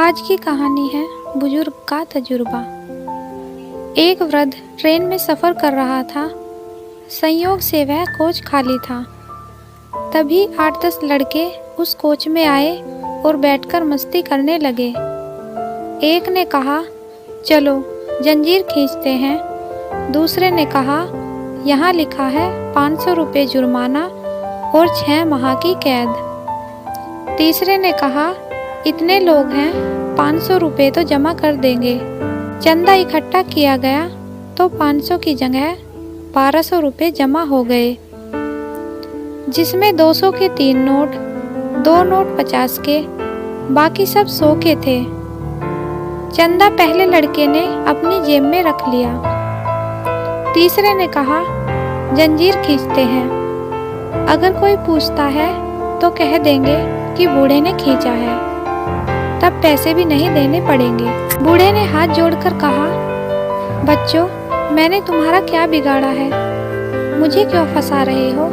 आज की कहानी है बुजुर्ग का तजुर्बा। एक वृद्ध ट्रेन में सफ़र कर रहा था। संयोग से वह कोच खाली था। तभी 8-10 लड़के उस कोच में आए और बैठकर मस्ती करने लगे। एक ने कहा, चलो जंजीर खींचते हैं। दूसरे ने कहा, यहाँ लिखा है 500 रुपये जुर्माना और 6 माह की कैद। तीसरे ने कहा, इतने लोग हैं, 500 रुपये तो जमा कर देंगे। चंदा इकट्ठा किया गया तो 500 की जगह 1200 रुपये जमा हो गए, जिसमें 200 के 3 नोट, 2 नोट 50 के, बाकी सब 100 के थे। चंदा पहले लड़के ने अपनी जेब में रख लिया। तीसरे ने कहा, जंजीर खींचते हैं। अगर कोई पूछता है तो कह देंगे कि बूढ़े ने खींचा है, तब पैसे भी नहीं देने पड़ेंगे। बूढ़े ने हाथ जोड़कर कहा, बच्चों, मैंने तुम्हारा क्या बिगाड़ा है? मुझे क्यों फंसा रहे हो?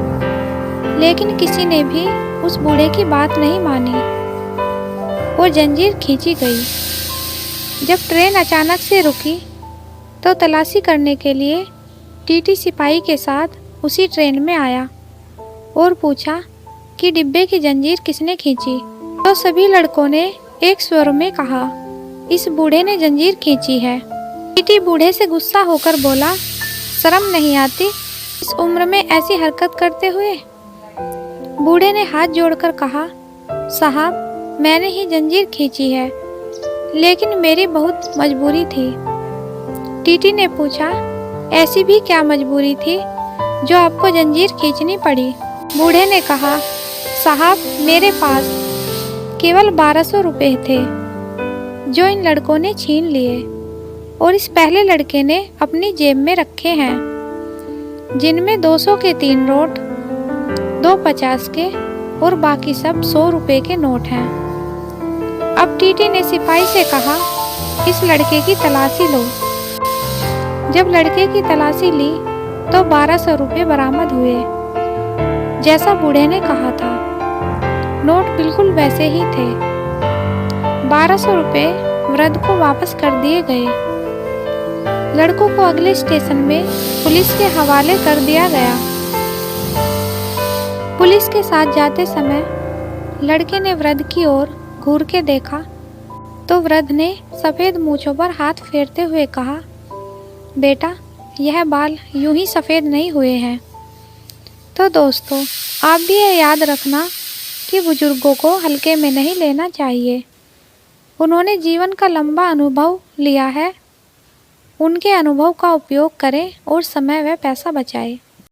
लेकिन किसी ने भी उस बूढ़े की बात नहीं मानी और जंजीर खींची गई। जब ट्रेन अचानक से रुकी तो तलाशी करने के लिए टीटी सिपाही के साथ उसी ट्रेन में आया और पूछा कि डिब्बे की जंजीर किसने खींची। तो सभी लड़कों ने एक स्वर में कहा, इस बूढ़े ने जंजीर खींची है। टीटी बूढ़े से गुस्सा होकर बोला, शर्म नहीं आती इस उम्र में ऐसी हरकत करते हुए? बूढ़े ने हाथ जोड़कर कहा, साहब, मैंने ही जंजीर खींची है, लेकिन मेरी बहुत मजबूरी थी। टीटी ने पूछा, ऐसी भी क्या मजबूरी थी जो आपको जंजीर खींचनी पड़ी? बूढ़े ने कहा, साहब, मेरे पास केवल 1200 रुपये थे जो इन लड़कों ने छीन लिए और इस पहले लड़के ने अपनी जेब में रखे हैं, जिनमें 200 के 3 नोट, 2 50 के और बाकी सब 100 रुपये के नोट हैं। अब टीटी ने सिपाही से कहा, इस लड़के की तलाशी लो। जब लड़के की तलाशी ली तो 1200 रुपये बरामद हुए, जैसा बूढ़े ने कहा था। नोट बिल्कुल वैसे ही थे। 1200 रुपये वृद्ध को वापस कर दिए गए। लड़कों को अगले स्टेशन में पुलिस के हवाले कर दिया गया। पुलिस के साथ जाते समय लड़के ने वृद्ध की ओर घूर के देखा तो वृद्ध ने सफ़ेद मूंछों पर हाथ फेरते हुए कहा, बेटा, यह बाल यूं ही सफ़ेद नहीं हुए हैं। तो दोस्तों, आप भी यह याद रखना कि बुजुर्गों को हल्के में नहीं लेना चाहिए। उन्होंने जीवन का लंबा अनुभव लिया है। उनके अनुभव का उपयोग करें और समय व पैसा बचाएं।